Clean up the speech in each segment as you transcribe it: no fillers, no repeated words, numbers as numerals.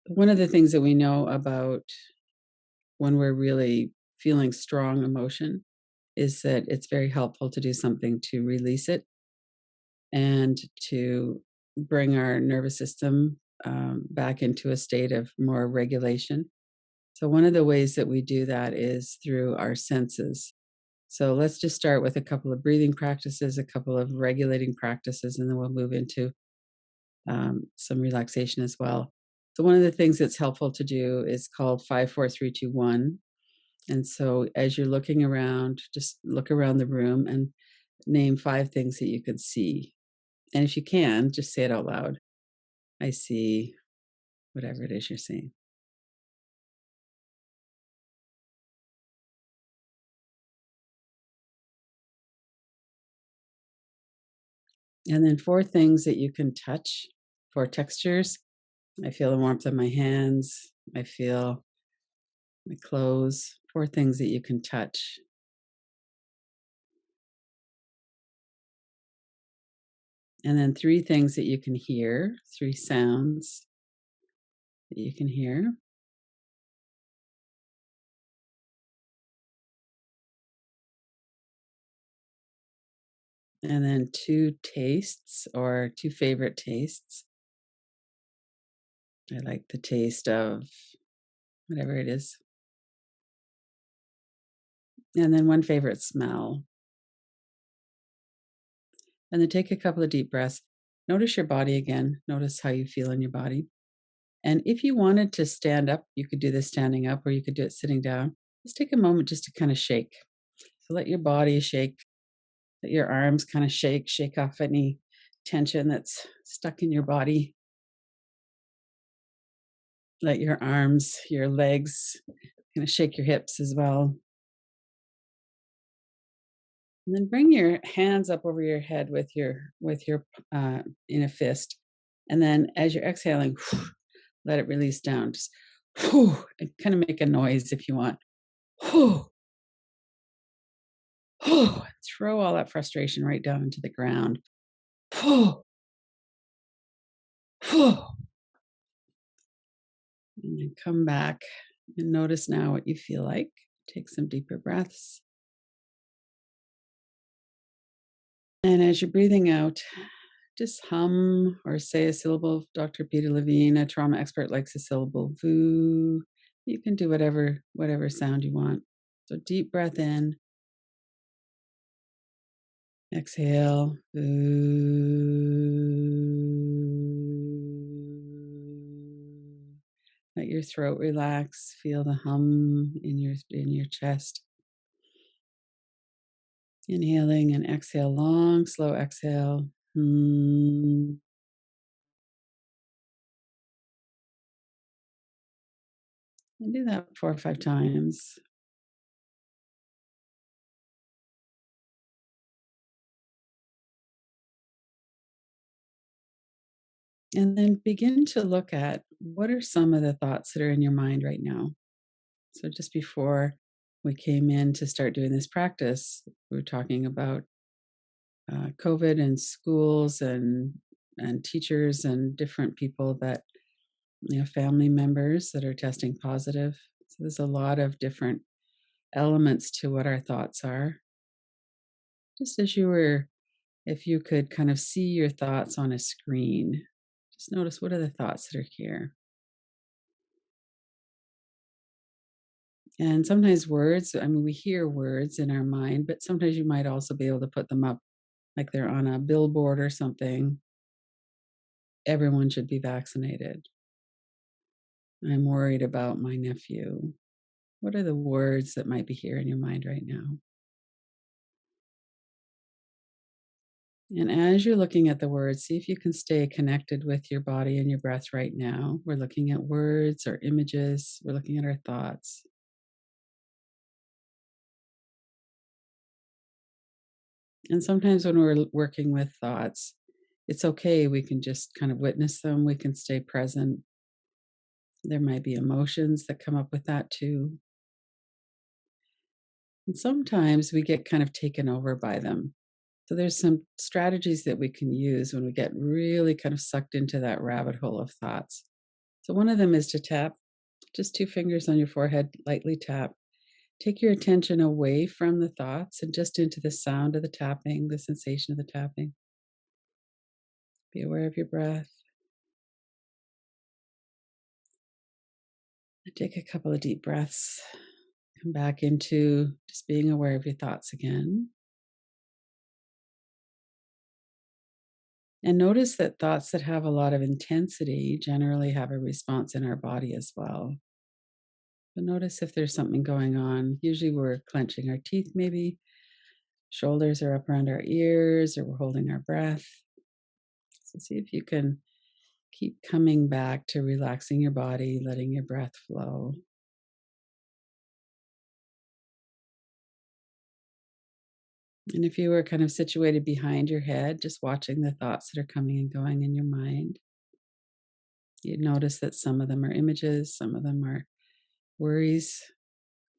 One of the things that we know about when we're really feeling strong emotion is that it's very helpful to do something to release it and to bring our nervous system back into a state of more regulation. So, one of the ways that we do that is through our senses. So, let's just start with a couple of breathing practices, a couple of regulating practices, and then we'll move into some relaxation as well. So, one of the things that's helpful to do is called 5, 4, 3, 2, 1. And so, as you're looking around, just look around the room and name 5 things that you could see. And if you can, just say it out loud. I see whatever it is you're seeing. And then 4 things that you can touch, 4 textures. I feel the warmth of my hands. I feel my clothes. 4 things that you can touch. And then 3 things that you can hear, 3 sounds that you can hear. And then 2 tastes or 2 favorite tastes. I like the taste of whatever it is. And then 1 favorite smell. And then take a couple of deep breaths. Notice your body again. Notice how you feel in your body. And if you wanted to stand up, you could do this standing up or you could do it sitting down. Just take a moment just to kind of shake. So let your body shake, let your arms kind of shake off any tension that's stuck in your body. Let your arms, your legs, kind of shake your hips as well. And then bring your hands up over your head with your in a fist. And then as you're exhaling, let it release down. Just and kind of make a noise if you want. Throw all that frustration right down into the ground. And then come back and notice now what you feel like. Take some deeper breaths. And as you're breathing out, just hum or say a syllable. Dr. Peter Levine, a trauma expert, likes a syllable "voo." You can do whatever sound you want. So deep breath in, exhale. Let your throat relax. Feel the hum in your chest. Inhaling and exhale, long, slow exhale. And do that 4 or 5 times. And then begin to look at what are some of the thoughts that are in your mind right now. So just before we came in to start doing this practice, we were talking about COVID and schools and teachers and different people that family members that are testing positive. So there's a lot of different elements to what our thoughts are. Just as you were, if you could kind of see your thoughts on a screen, just notice what are the thoughts that are here. And sometimes words, I mean, we hear words in our mind, but sometimes you might also be able to put them up like they're on a billboard or something. Everyone should be vaccinated. I'm worried about my nephew. What are the words that might be here in your mind right now? And as you're looking at the words, see if you can stay connected with your body and your breath right now. We're looking at words or images, we're looking at our thoughts. And sometimes when we're working with thoughts, it's okay. We can just kind of witness them, we can stay present. There might be emotions that come up with that too. And sometimes we get kind of taken over by them. So there's some strategies that we can use when we get really kind of sucked into that rabbit hole of thoughts. So, one of them is to tap just two fingers on your forehead, lightly tap. Take your attention away from the thoughts and just into the sound of the tapping, the sensation of the tapping. Be aware of your breath. And take a couple of deep breaths. Come back into just being aware of your thoughts again. And notice that thoughts that have a lot of intensity generally have a response in our body as well. But notice if there's something going on. Usually we're clenching our teeth, maybe. Shoulders are up around our ears, or we're holding our breath. So see if you can keep coming back to relaxing your body, letting your breath flow. And if you were kind of situated behind your head, just watching the thoughts that are coming and going in your mind, you'd notice that some of them are images, some of them are worries,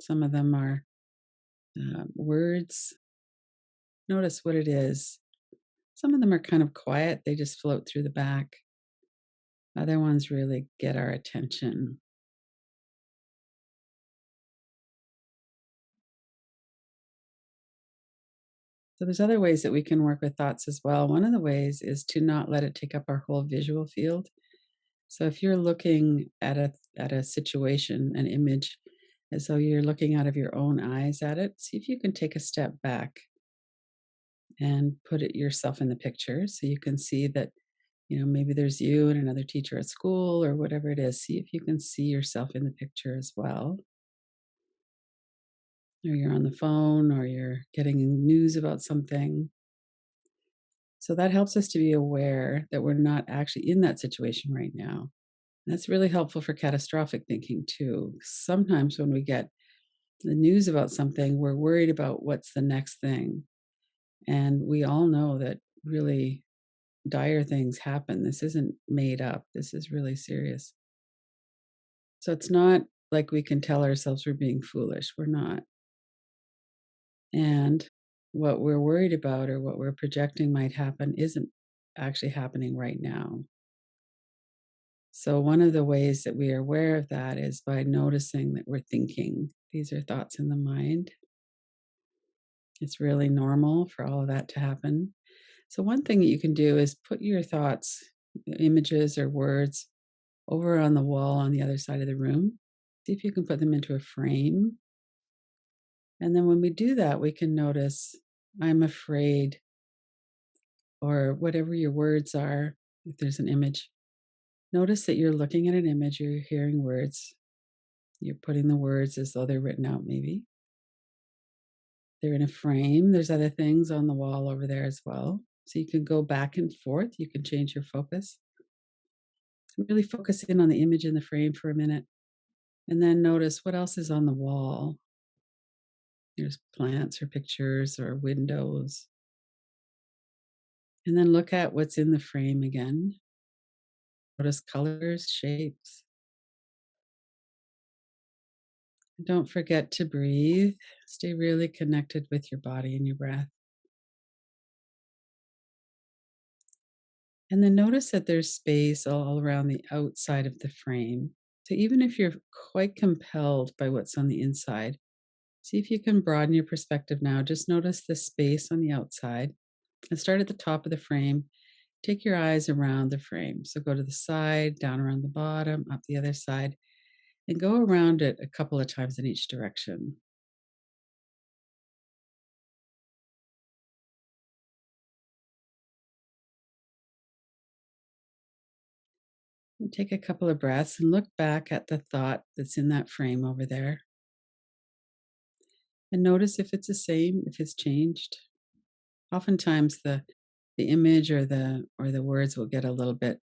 some of them are words. Notice what it is. Some of them are kind of quiet, they just float through the back. Other ones really get our attention. So there's other ways that we can work with thoughts as well. One of the ways is to not let it take up our whole visual field. So if you're looking at a situation, an image, as though you're looking out of your own eyes at it, see if you can take a step back and put it yourself in the picture so you can see that, maybe there's you and another teacher at school or whatever it is. See if you can see yourself in the picture as well. Or you're on the phone or you're getting news about something. So that helps us to be aware that we're not actually in that situation right now. That's really helpful for catastrophic thinking too. Sometimes when we get the news about something, we're worried about what's the next thing. And we all know that really dire things happen. This isn't made up, this is really serious. So it's not like we can tell ourselves we're being foolish. We're not. And what we're worried about or what we're projecting might happen isn't actually happening right now. So, one of the ways that we are aware of that is by noticing that we're thinking. These are thoughts in the mind. It's really normal for all of that to happen. So, one thing that you can do is put your thoughts, images, or words over on the wall on the other side of the room. See if you can put them into a frame. And then when we do that, we can notice, I'm afraid, or whatever your words are, if there's an image. Notice that you're looking at an image, you're hearing words, you're putting the words as though they're written out, maybe. They're in a frame. There's other things on the wall over there as well. So you can go back and forth. You can change your focus. Really focus in on the image in the frame for a minute. And then notice what else is on the wall. There's plants or pictures or windows. And then look at what's in the frame again. Notice colors, shapes. Don't forget to breathe. Stay really connected with your body and your breath. And then notice that there's space all around the outside of the frame. So even if you're quite compelled by what's on the inside, see if you can broaden your perspective now. Just notice the space on the outside and start at the top of the frame. Take your eyes around the frame. So go to the side, down around the bottom, up the other side, and go around it a couple of times in each direction. And take a couple of breaths and look back at the thought that's in that frame over there. And notice if it's the same, if it's changed. Oftentimes the image or the words will get a little bit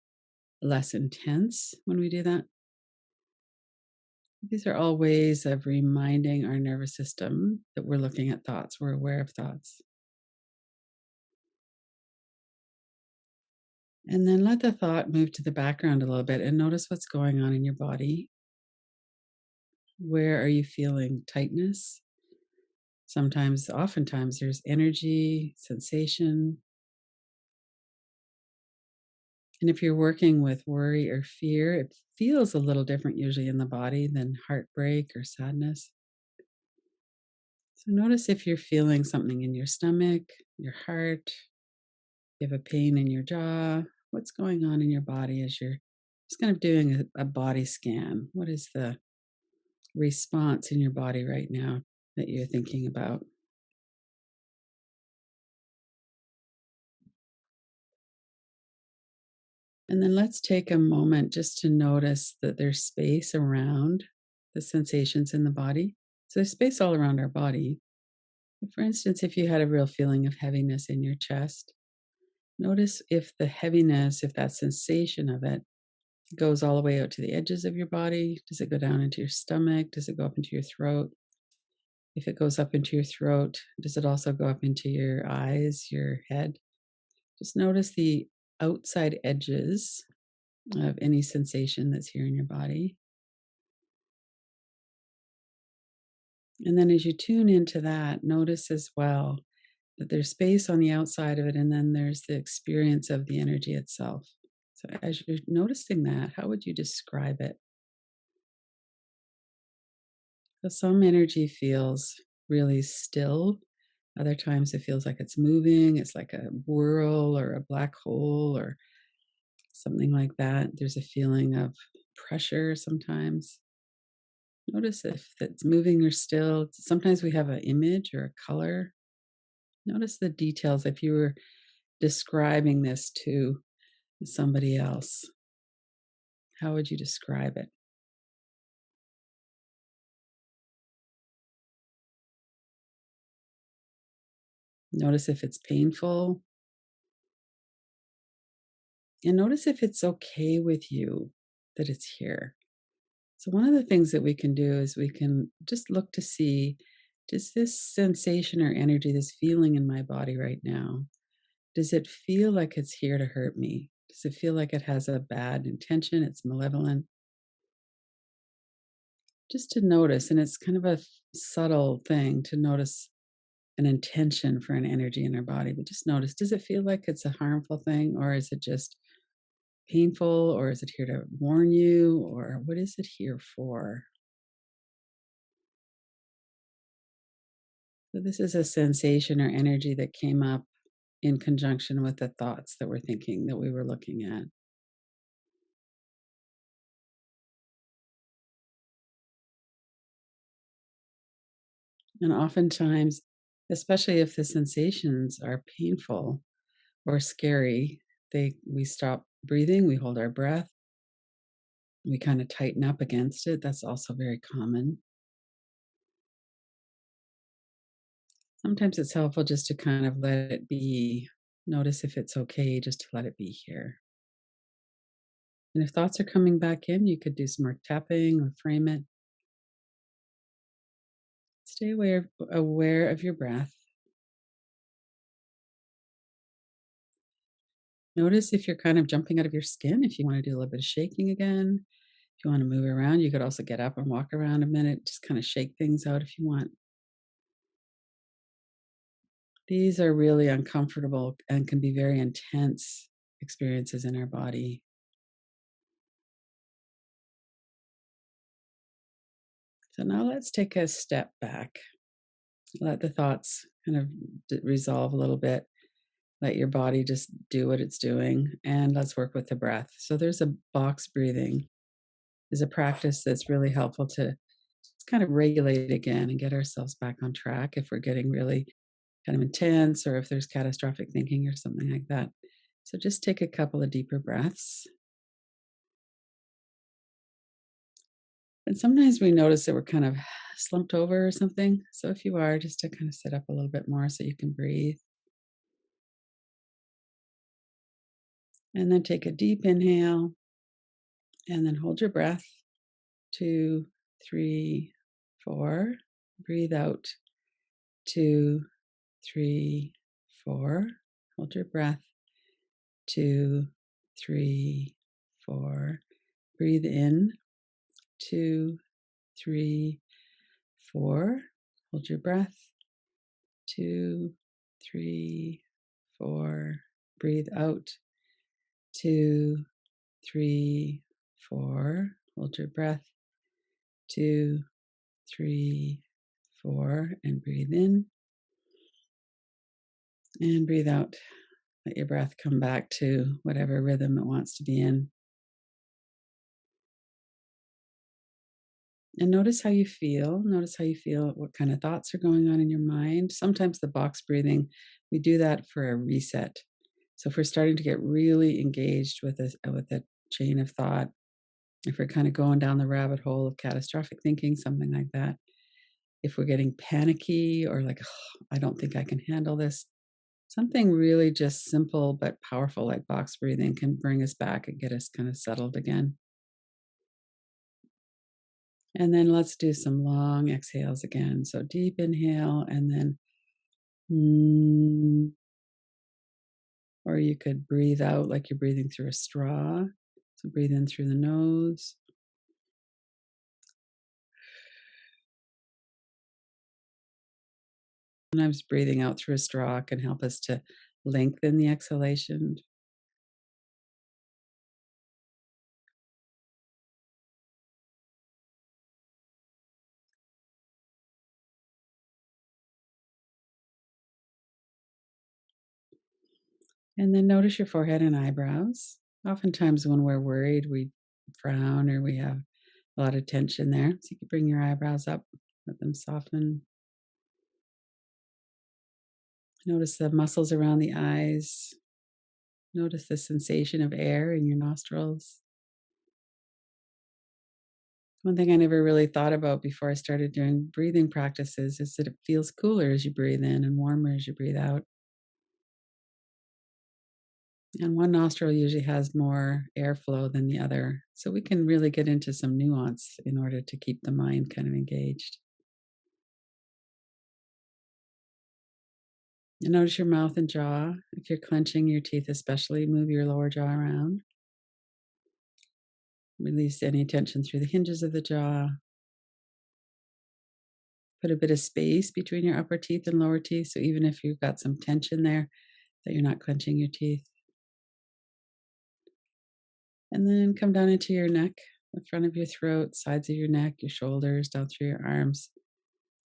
less intense when we do that. These are all ways of reminding our nervous system that we're looking at thoughts, we're aware of thoughts. And then let the thought move to the background a little bit and notice what's going on in your body. Where are you feeling tightness? Oftentimes, there's energy, sensation. And if you're working with worry or fear, it feels a little different usually in the body than heartbreak or sadness. So notice if you're feeling something in your stomach, your heart, you have a pain in your jaw, what's going on in your body as you're just kind of doing a body scan. What is the response in your body right now that you're thinking about? And then let's take a moment just to notice that there's space around the sensations in the body. So there's space all around our body. For instance, if you had a real feeling of heaviness in your chest, notice if the heaviness, if that sensation of it goes all the way out to the edges of your body. Does it go down into your stomach? Does it go up into your throat? If it goes up into your throat, does it also go up into your eyes, your head? Just notice the outside edges of any sensation that's here in your body. And then as you tune into that, notice as well that there's space on the outside of it, and then there's the experience of the energy itself. So as you're noticing that, how would you describe it? So some energy feels really still. Other times it feels like it's moving. It's like a whirl or a black hole or something like that. There's a feeling of pressure sometimes. Notice if it's moving or still. Sometimes we have an image or a color. Notice the details. If you were describing this to somebody else, how would you describe it? Notice if it's painful, and notice if it's okay with you that it's here. So, one of the things that we can do is we can just look to see, does this sensation or energy, this feeling in my body right now, does it feel like it's here to hurt me? Does it feel like it has a bad intention? It's malevolent? Just to notice. And it's kind of a subtle thing to notice an intention for an energy in our body, but just notice, does it feel like it's a harmful thing, or is it just painful, or is it here to warn you, or what is it here for? So this is a sensation or energy that came up in conjunction with the thoughts that we're thinking, that we were looking at. And oftentimes, especially if the sensations are painful or scary, we stop breathing, we hold our breath, we kind of tighten up against it. That's also very common. Sometimes it's helpful just to kind of let it be. Notice if it's okay just to let it be here. And if thoughts are coming back in, you could do some more tapping or frame it. Stay aware of your breath. Notice if you're kind of jumping out of your skin, if you want to do a little bit of shaking again. If you want to move around, you could also get up and walk around a minute, just kind of shake things out if you want. These are really uncomfortable and can be very intense experiences in our body. So now let's take a step back. Let the thoughts kind of resolve a little bit. Let your body just do what it's doing. And let's work with the breath. So there's a box breathing is a practice that's really helpful to just kind of regulate again and get ourselves back on track if we're getting really kind of intense or if there's catastrophic thinking or something like that. So just take a couple of deeper breaths. And sometimes we notice that we're kind of slumped over or something. So if you are, just to kind of sit up a little bit more so you can breathe. And then take a deep inhale and then hold your breath. 2, 3, 4. Breathe out. 2, 3, 4. Hold your breath. 2, 3, 4. Breathe in. 2, 3, 4. Hold your breath. 2, 3, 4. Breathe out. 2, 3, 4. Hold your breath. 2, 3, 4, and breathe in and breathe out. Let your breath come back to whatever rhythm it wants to be in. And notice how you feel. Notice how you feel, what kind of thoughts are going on in your mind. Sometimes the box breathing, we do that for a reset. So if we're starting to get really engaged with a chain of thought, if we're kind of going down the rabbit hole of catastrophic thinking, something like that, if we're getting panicky or like, "Oh, I don't think I can handle this," something really just simple but powerful like box breathing can bring us back and get us kind of settled again. And then let's do some long exhales again. So deep inhale and then, mm, or you could breathe out like you're breathing through a straw. So breathe in through the nose. Sometimes breathing out through a straw can help us to lengthen the exhalation. And then notice your forehead and eyebrows. Oftentimes, when we're worried, we frown or we have a lot of tension there. So you can bring your eyebrows up, let them soften. Notice the muscles around the eyes. Notice the sensation of air in your nostrils. One thing I never really thought about before I started doing breathing practices is that it feels cooler as you breathe in and warmer as you breathe out. And one nostril usually has more airflow than the other. So we can really get into some nuance in order to keep the mind kind of engaged. And notice your mouth and jaw. If you're clenching your teeth, especially, move your lower jaw around. Release any tension through the hinges of the jaw. Put a bit of space between your upper teeth and lower teeth. So even if you've got some tension there, that you're not clenching your teeth. And then come down into your neck, the front of your throat, sides of your neck, your shoulders, down through your arms.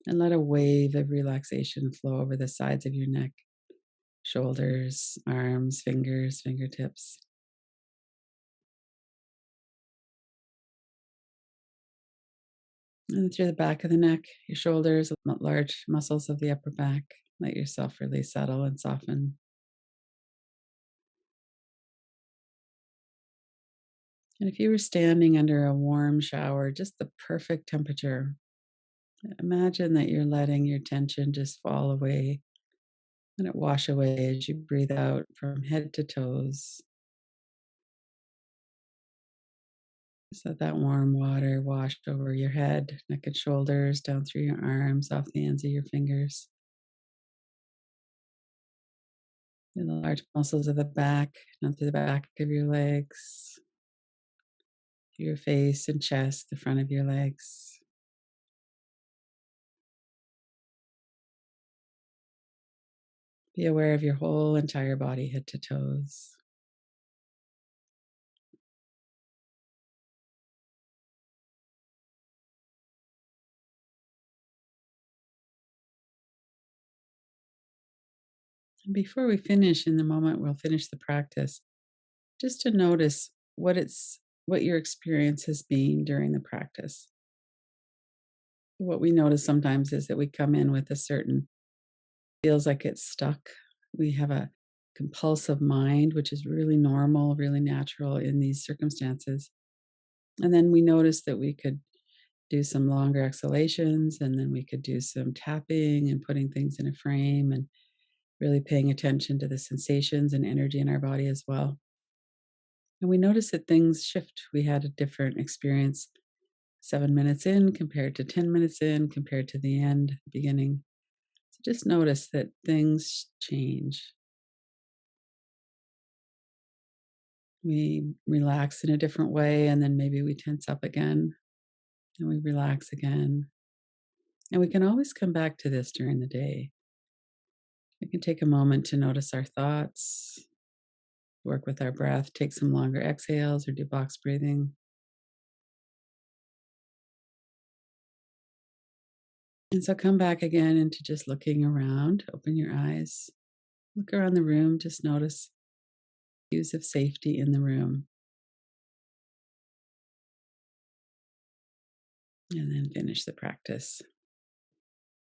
And let a wave of relaxation flow over the sides of your neck, shoulders, arms, fingers, fingertips. And through the back of the neck, your shoulders, large muscles of the upper back. Let yourself really settle and soften. And if you were standing under a warm shower, just the perfect temperature, imagine that you're letting your tension just fall away and it wash away as you breathe out from head to toes. Just let that warm water wash over your head, neck and shoulders, down through your arms, off the ends of your fingers. And the large muscles of the back, down through the back of your legs, your face and chest, the front of your legs. Be aware of your whole entire body, head to toes. And before we finish, in the moment we'll finish the practice, just to notice what your experience has been during the practice. What we notice sometimes is that we come in with a certain feels like it's stuck. We have a compulsive mind, which is really normal, really natural in these circumstances. And then we notice that we could do some longer exhalations, and then we could do some tapping and putting things in a frame and really paying attention to the sensations and energy in our body as well. And we notice that things shift. We had a different experience 7 minutes in compared to 10 minutes in compared to the end, beginning. So just notice that things change. We relax in a different way, and then maybe we tense up again, and we relax again. And we can always come back to this during the day. We can take a moment to notice our thoughts, work with our breath, take some longer exhales or do box breathing. And so come back again into just looking around. Open your eyes. Look around the room. Just notice cues of safety in the room. And then finish the practice.